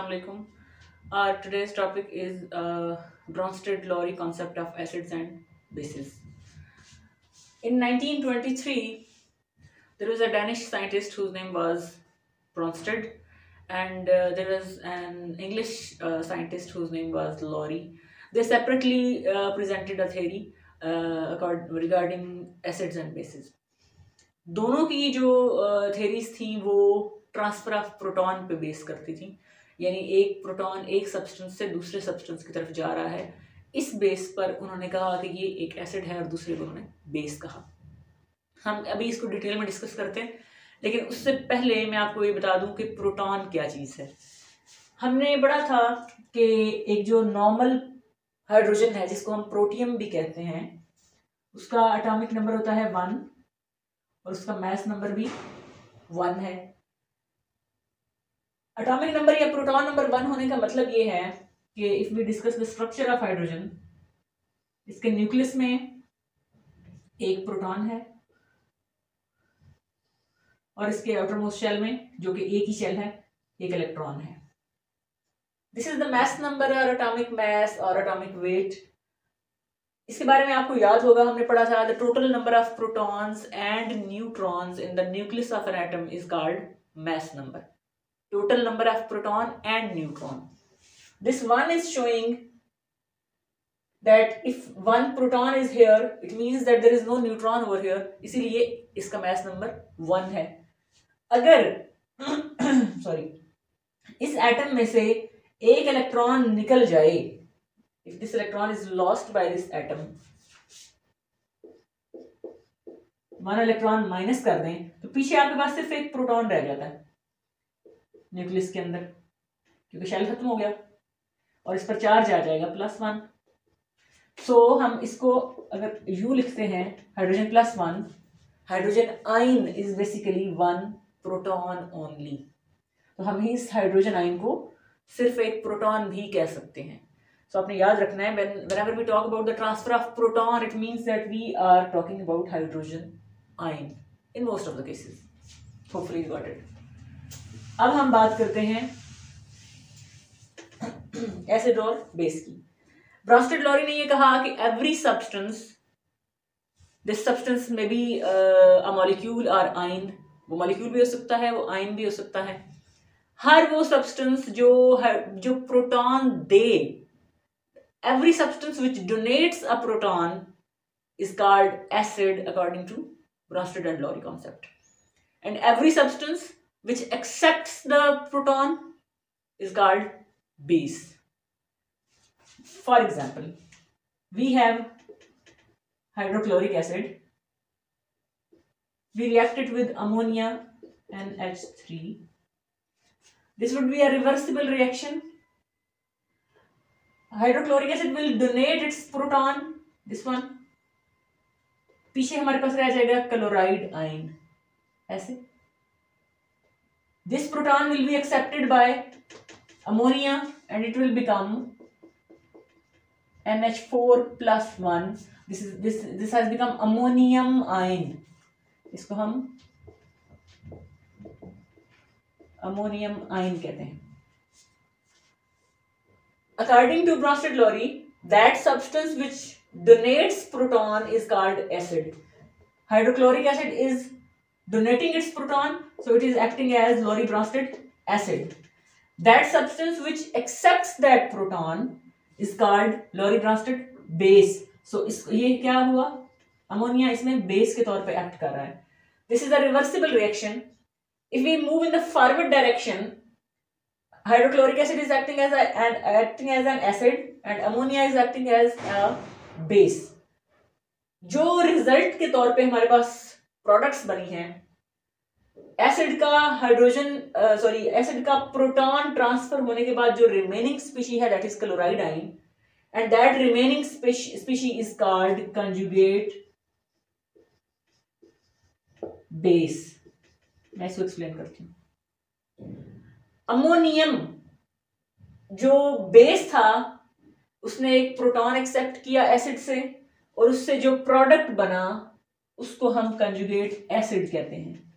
Assalamualaikum. Our today's topic is Bronsted-Lowry concept of acids and bases. In 1923, there was a Danish scientist whose name was Bronsted, and there was an English scientist whose name was Lowry. They separately presented a theory regarding acids and bases. दोनों की जो theories थी वो transfer of proton पे base करती थी, यानी एक प्रोटॉन एक सब्सटेंस से दूसरे सब्सटेंस की तरफ जा रहा है। इस बेस पर उन्होंने कहा कि ये एक एसिड है और दूसरे को उन्होंने बेस कहा। हम अभी इसको डिटेल में डिस्कस करते हैं, लेकिन उससे पहले मैं आपको ये बता दूं कि प्रोटॉन क्या चीज़ है। हमने पढ़ा था कि एक जो नॉर्मल हाइड्रोजन है जिसको हम प्रोटियम भी कहते हैं, उसका एटॉमिक नंबर होता है 1 और उसका मास नंबर भी 1 है। एटॉमिक नंबर या प्रोटॉन नंबर 1 होने का मतलब ये है कि if we discuss the structure of hydrogen, इसके न्यूक्लियस में एक प्रोटॉन है और इसके आउटरमोस्ट शेल में, जो कि एक ही शेल है, एक इलेक्ट्रॉन है। This is the mass number और एटॉमिक मास और एटॉमिक वेट। इसके बारे में आपको याद होगा, हमने पढ़ा था the total number of protons and neutrons in the nucleus of an atom is called mass number. Total number of proton and neutron. This one is showing that if one proton is here, it means that there is no neutron over here, इसीलिए इसका mass number 1 है। अगर sorry इस atom में से एक electron निकल जाए, if this electron is lost by this atom, 1 electron minus कर दें तो पीछे आपके पास सिर्फ एक प्रोटॉन रह जाता है न्यूक्लियस के अंदर, क्योंकि शेल खत्म हो गया और इस पर चार्ज आ जाएगा +1। सो हम इसको अगर U लिखते हैं, हाइड्रोजन +1, हाइड्रोजन आइन इज बेसिकली 1 प्रोटॉन ओनली। तो हम इस हाइड्रोजन आइन को सिर्फ एक प्रोटॉन भी कह सकते हैं। सो आपने याद रखना है, whenever we talk about the transfer of proton, it means that we are talking about hydrogen ion in most of the cases. Hopefully you got it. अब हम बात करते हैं एसिड और बेस की। ब्रॉन्स्टेड-लॉरी ने ये कहा कि एवरी सब्सटेंस, दिस सब्सटेंस में बी अ मॉलिक्यूल और आइन, वो मॉलिक्यूल भी हो सकता है, वो आइन भी हो सकता है। हर वो सब्सटेंस जो proton they, every substance which donates a proton is called acid according to Bronsted and Lowry concept, and every substance which accepts the proton is called base. For example, we have hydrochloric acid, we react it with ammonia and H3. This would be a reversible reaction. Hydrochloric acid will donate it's proton, this one, पीछे हमारे पास रह जाएगा chloride आइन, ऐसे। This proton will be accepted by ammonia and it will become NH4+1। This has become ammonium आइन, इसको हम ammonium आइन कहते हैं। According to Bronsted-Lowry, that substance which donates proton is called acid. Hydrochloric acid is donating its proton, so it is acting as Lowry-Bronsted acid. That substance which accepts that proton is called Lowry-Bronsted base. So ये क्या हुआ, ammonia इसमें base के तौर पे act कर रहा है। This is a reversible reaction. If we move in the forward direction, hydrochloric acid is acting as an acid and ammonia is acting as a base. जो रिजल्ट के तौर पे हमारे पास प्रोडक्ट्स बनी हैं, एसिड का प्रोटॉन ट्रांसफर होने के बाद जो रिमेनिंग स्पीशी है, दैट इज क्लोराइड आइन, and that remaining species is called conjugate base. मैं इसको एक्सप्लेन करती हूँ। अमोनियम जो बेस था, उसने एक प्रोटॉन एक्सेप्ट किया एसिड से, और उससे जो प्रोडक्ट बना उसको हम कंजुगेट एसिड कहते हैं।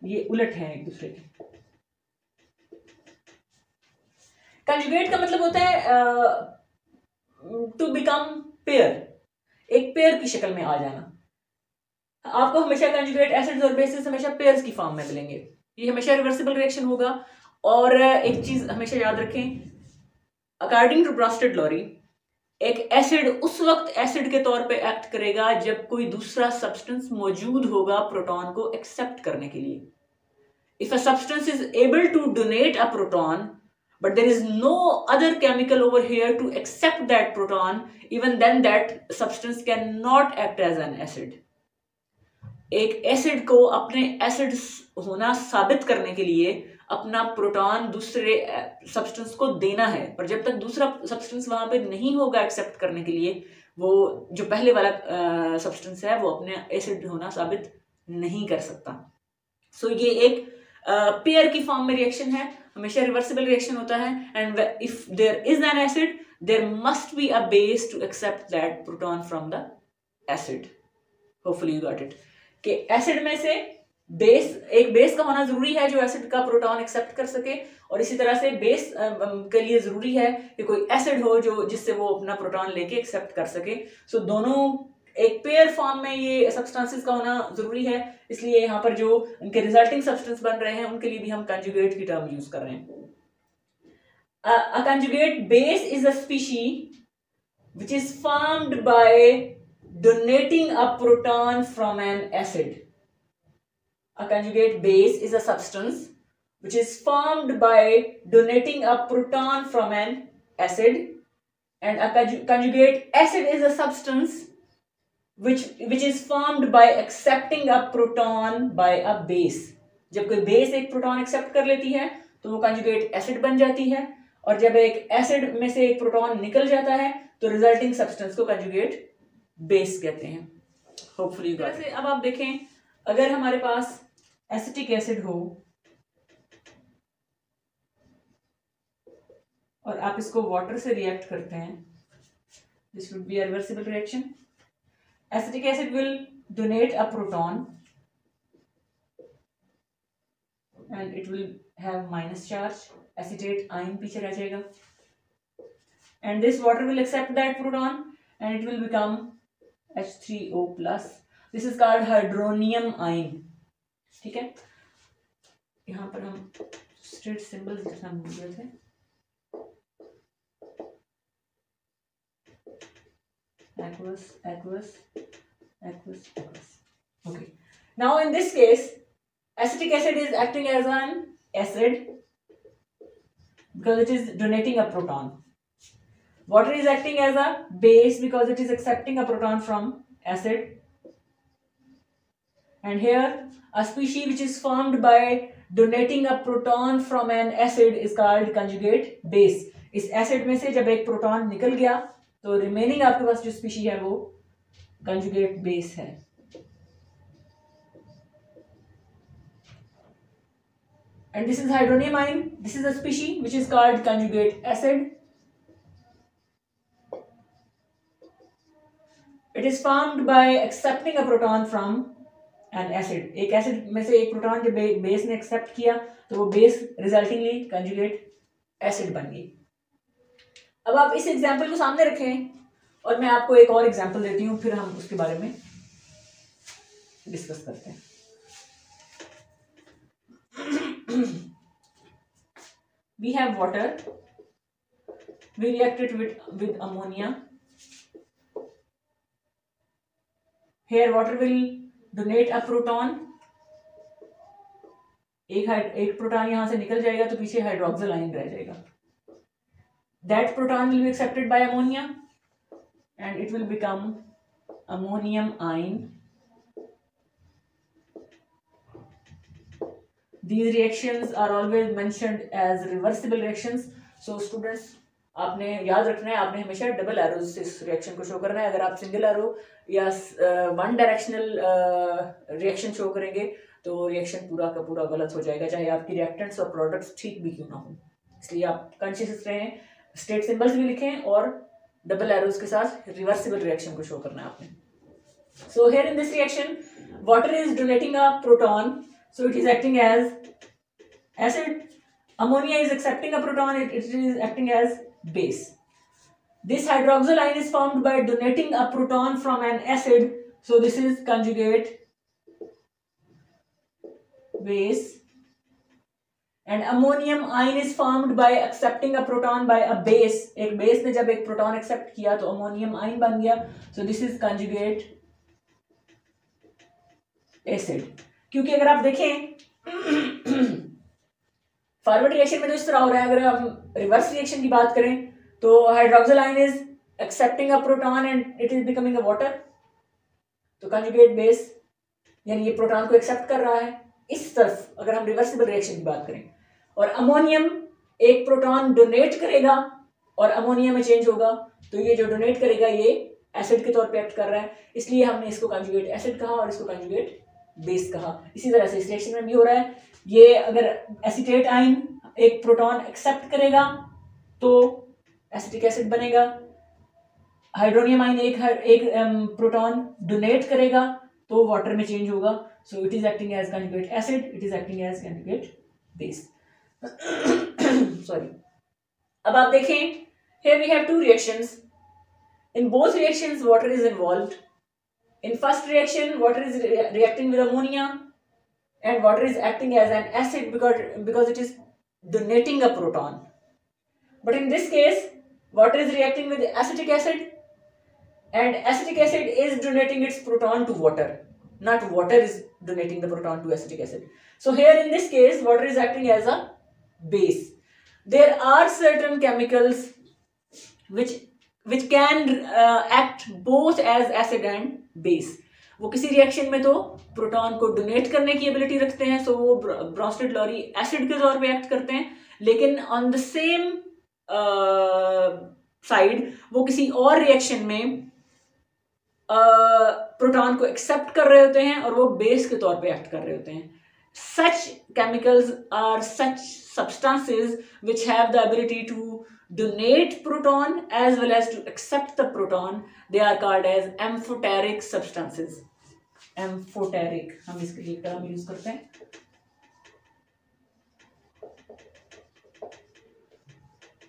ये उलट है एक दूसरे के। कंजुगेट का मतलब होता है टू बिकम पेयर, एक पेयर की शक्ल में आ जाना। आपको हमेशा कंजुगेट एसिड्स और बेसिस हमेशा पेयर्स की फॉर्म में मिलेंगे, ये हमेशा रिवर्सिबल रिएक्शन होगा। और एक चीज हमेशा याद रखें, अकॉर्डिंग टू ब्रॉन्स्टेड-लॉरी एक एसिड उस वक्त एसिड के तौर पे एक्ट करेगा जब कोई दूसरा सब्सटेंस मौजूद होगा प्रोटॉन को एक्सेप्ट करने के लिए। If a substance is able to donate a proton but there is no other chemical over here to accept that proton, even then that substance cannot act as an acid. एक acid को अपने acid होना साबित करने के लिए अपना proton दूसरे सब्सटेंस को देना है, पर जब तक दूसरा सब्सटेंस वहां पे नहीं होगा एक्सेप्ट करने के लिए, वो जो पहले वाला सब्सटेंस है वो अपने एसिड होना साबित नहीं कर सकता। सो ये एक पेयर की फॉर्म में रिएक्शन है, हमेशा रिवर्सिबल रिएक्शन होता है। And if there is an acid there must be a base to accept that proton from the acid. Hopefully you got it कि एसिड में से एक बेस का होना जरूरी है जो एसिड का प्रोटॉन एक्सेप्ट कर सके, और इसी तरह से बेस के लिए जरूरी है कि कोई एसिड हो जो जिससे वो अपना प्रोटॉन लेके एक्सेप्ट कर सके। सो दोनों एक पेयर फॉर्म में ये सब्सटेंसेस का होना जरूरी है, इसलिए यहाँ पर जो उनके रिजल्टिंग सब्सटेंस बन रहे हैं उनके लिए भी हम कंजुगेट की टर्म यूज कर रहे हैं। A conjugate base is a species which is formed by donating a proton from an acid. A conjugate base is a substance which is formed by donating a proton from an acid, and a conjugate acid is a substance which is formed by accepting a proton by a base. जब कोई base एक proton accept कर लेती है तो वो conjugate acid बन जाती है, और जब एक एसिड में से एक प्रोटॉन निकल जाता है तो रिजल्टिंग सब्सटेंस को कंजुगेट बेस कहते हैं। होपफुली वैसे अब आप देखें, अगर हमारे पास एसिटिक एसिड हो और आप इसको वाटर से रिएक्ट करते हैं, this would be a reversible reaction. Acetic acid will donate a proton and it will have minus charge, acetate ion पीछे रह जाएगा, and this water will accept that proton and it will become H3O plus. This is called hydronium ion. ठीक है, यहाँ पर हम state symbols लिखना भूल गए थे। Aqueous, aqueous, aqueous, aqueous. Okay. Now in this case, acetic acid is acting as an acid because it is donating a proton. Water is acting as a base because it is accepting a proton from acid. And here a species which is formed by donating a proton from an acid is called conjugate base. इस acid में से जब एक proton निकल गया तो remaining आपके पास जो स्पीशीज है वो कंजुगेट बेस है। And this is hydronium ion. This is a species which is called conjugate acid. It is formed by accepting a proton from an acid. एक एसिड में से एक प्रोटॉन जब बेस ने एक्सेप्ट किया तो वो बेस रिजल्टिंगली कंजुगेट एसिड बन गई। अब आप इस एग्जाम्पल को सामने रखें और मैं आपको एक और एग्जाम्पल देती हूँ, फिर हम उसके बारे में डिस्कस करते हैं। We have water. We react it with ammonia. Here water will donate a proton. एक प्रोटॉन यहां से निकल जाएगा तो पीछे हाइड्रोक्सिल आयन रह जाएगा। That proton will be accepted by ammonia and it will become ammonium ion. These reactions are always mentioned as reversible reactions. So students, आपने याद रखना है, आपने हमेशा डबल एरो से इस रिएक्शन को शो करना है। अगर आप सिंगल एरो या वन डायरेक्शनल रिएक्शन शो करेंगे तो रिएक्शन पूरा का पूरा गलत हो जाएगा, चाहे आपकी रिएक्टेंट्स और प्रोडक्ट्स ठीक भी क्यों ना हो। इसलिए आप कॉन्शियस रहें, स्टेट सिंबल्स भी लिखें और डबल एरोज के साथ रिवर्सिबल रिएक्शन को शो करना है आपने। So here in this reaction water is donating a proton, so it is acting as acid Ammonia is accepting a proton, it is acting as base. This hydroxyl ion is formed by donating a proton from an acid, so this is conjugate base. And ammonium ion is formed by accepting a proton by a base. एक base ने जब एक proton accept किया तो ammonium ion बन गया, so this is conjugate acid. क्योंकि अगर आप देखें फॉरवर्ड रिएक्शन में तो इस तरह हो रहा है, अगर हम रिवर्स रिएक्शन की बात करें तो hydroxyl ion is accepting a proton and it is becoming a water, तो कंजुगेट बेस यानी ये प्रोटॉन को एक्सेप्ट कर रहा है इस तरफ, अगर हम रिवर्सिबल रिएक्शन की बात करें। और अमोनियम एक प्रोटॉन डोनेट करेगा और अमोनिया में चेंज होगा, तो ये जो डोनेट करेगा ये एसिड के तौर पे एक्ट कर रहा है, इसलिए हमने इसको कंजुगेट एसिड कहा और इसको कंजुगेट बेस कहा। इसी तरह से इस रिएक्शन में भी हो रहा है, ये अगर एसीटेट आयन एक प्रोटॉन एक्सेप्ट करेगा तो एसिटिक एसिड बनेगा, हाइड्रोनियम आयन एक प्रोटॉन डोनेट करेगा तो वाटर में चेंज होगा, so it is acting as conjugate acid, it is acting as conjugate base. Sorry. अब आप देखें, here we have two reactions. In both reactions water is involved. In first reaction water is reacting with ammonia and water is acting as an acid because it is donating a proton. But in this case water is reacting with acetic acid and acetic acid is donating its proton to water, not water is donating the proton to acetic acid. So here in this case water is acting as a base. There are certain chemicals which can act both as acid and base. वो किसी reaction में तो proton को donate करने की ability रखते हैं, सो वो ब्रॉन्स्टेड लॉरी एसिड के तौर पे एक्ट करते हैं, लेकिन ऑन द सेम साइड वो किसी और रिएक्शन में प्रोटॉन को एक्सेप्ट कर रहे होते हैं और वो बेस के तौर पे एक्ट कर रहे होते हैं। Such chemicals are such substances which have the ability to donate proton as well as to accept the proton. They are called as amphoteric substances. Amphoteric हम इसके लिए टर्म यूज करते हैं।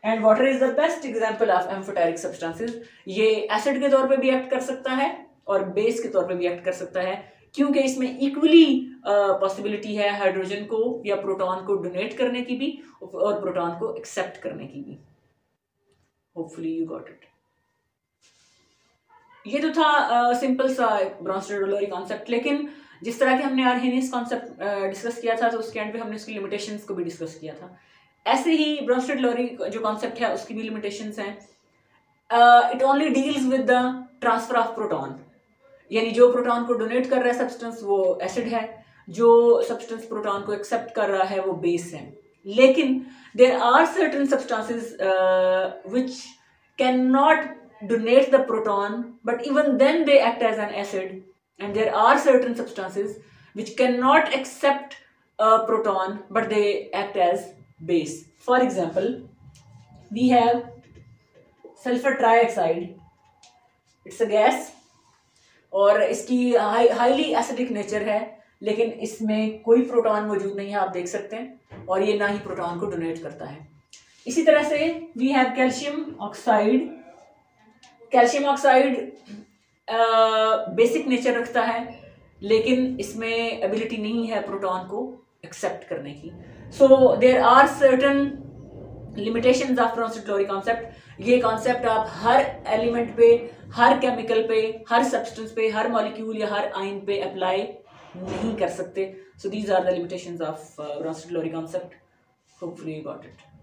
And water is the best example of amphoteric substances. ये acid के तौर पे भी एक्ट कर सकता है और बेस के तौर पे भी एक्ट कर सकता है, क्योंकि इसमें इक्वली पॉसिबिलिटी है हाइड्रोजन को या प्रोटॉन को डोनेट करने की भी और प्रोटॉन को एक्सेप्ट करने की भी। Hopefully you got it. ये तो था सिंपल सा ब्रॉन्स्टेड-लॉरी कॉन्सेप्ट, लेकिन जिस तरह के हमने आर्हेनियस कॉन्सेप्ट डिस्कस किया था तो उसके एंड पे हमने उसकी लिमिटेशंस को भी डिस्कस किया था। ऐसे ही ब्रॉन्स्टेड-लॉरी जो कॉन्सेप्ट है उसकी भी लिमिटेशंस हैं। It only deals with the transfer of proton, यानी जो प्रोटॉन को डोनेट कर रहा है सब्सटेंस वो एसिड है, जो सब्सटेंस प्रोटॉन को एक्सेप्ट कर रहा है वो बेस है। लेकिन there are certain substances which can not donate the proton but even then they act as an acid, and there are certain substances which cannot accept a proton but they act as base. For example, we have sulfur trioxide. It's a gas और इसकी highly acidic nature है, लेकिन इसमें कोई proton मौजूद नहीं है, आप देख सकते हैं, और ये ना ही प्रोटॉन को डोनेट करता है। इसी तरह से we have calcium oxide. Calcium oxide basic nature रखता है, लेकिन इसमें एबिलिटी नहीं है प्रोटॉन को एक्सेप्ट करने की। So there are certain limitations of Bronsted Lowry concept. ये कॉन्सेप्ट आप हर एलिमेंट पे, हर केमिकल पे, हर सब्सटेंस पे, हर मॉलिक्यूल या हर आयन पे अप्लाई नहीं कर सकते। So these are the limitations of Bronsted Lowry concept. Hopefully you got it.